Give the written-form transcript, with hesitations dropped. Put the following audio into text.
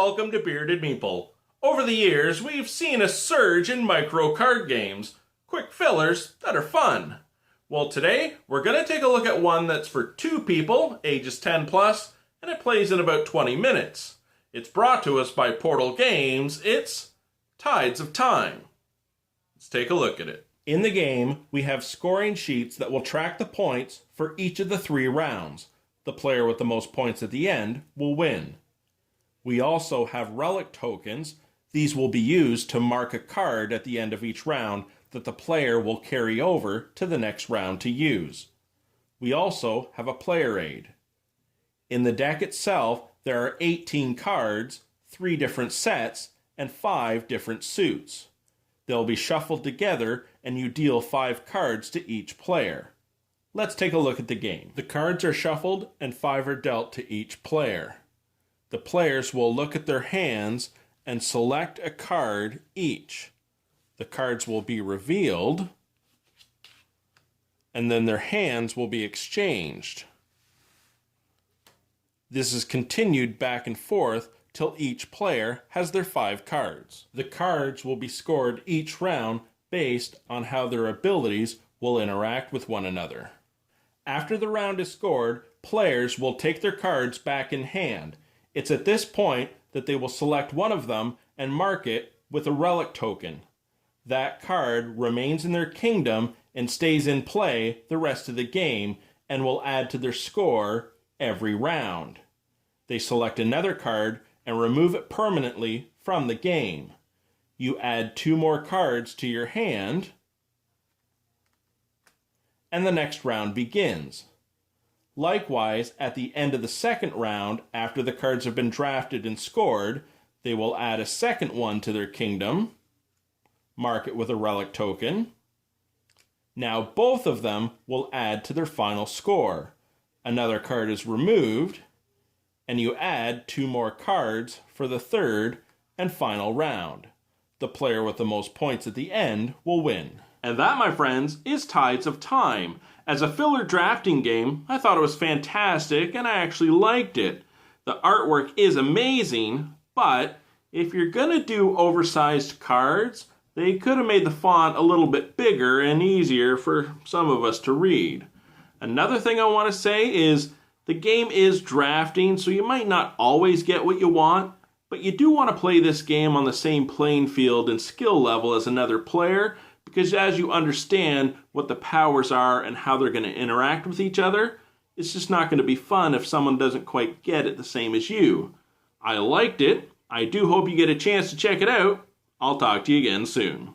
welcome to Bearded Meeple. Over the years, we've seen a surge in micro card games, quick fillers that are fun. Well, today we're going to take a look at one that's for 2 people, ages 10 plus, and it plays in about 20 minutes. It's brought to us by Portal Games. It's Tides of Time. Let's take a look at it. In the game, we have scoring sheets that will track the points for each of the 3 rounds. The player with the most points at the end will win. We also have relic tokens. These will be used to mark a card at the end of each round that the player will carry over to the next round to use. We also have a player aid. In the deck itself, there are 18 cards, 3 different sets, and 5 different suits. They'll be shuffled together and you deal 5 cards to each player. Let's take a look at the game. The cards are shuffled and 5 are dealt to each player. The players will look at their hands and select a card each. The cards will be revealed, and then their hands will be exchanged. This is continued back and forth till each player has their 5 cards. The cards will be scored each round based on how their abilities will interact with one another. After the round is scored, players will take their cards back in hand. It's at this point that they will select one of them and mark it with a relic token. That card remains in their kingdom and stays in play the rest of the game and will add to their score every round. They select another card and remove it permanently from the game. You add 2 more cards to your hand, and the next round begins. Likewise, at the end of the second round, after the cards have been drafted and scored, they will add a second one to their kingdom, mark it with a relic token. Now both of them will add to their final score. Another card is removed, and you add 2 more cards for the third and final round. The player with the most points at the end will win. And that, my friends, is Tides of Time. As a filler drafting game, I thought it was fantastic and I actually liked it. The artwork is amazing, but if you're going to do oversized cards, they could have made the font a little bit bigger and easier for some of us to read. Another thing I want to say is the game is drafting, so you might not always get what you want, but you do want to play this game on the same playing field and skill level as another player, because as you understand what the powers are and how they're going to interact with each other, it's just not going to be fun if someone doesn't quite get it the same as you. I liked it. I do hope you get a chance to check it out. I'll talk to you again soon.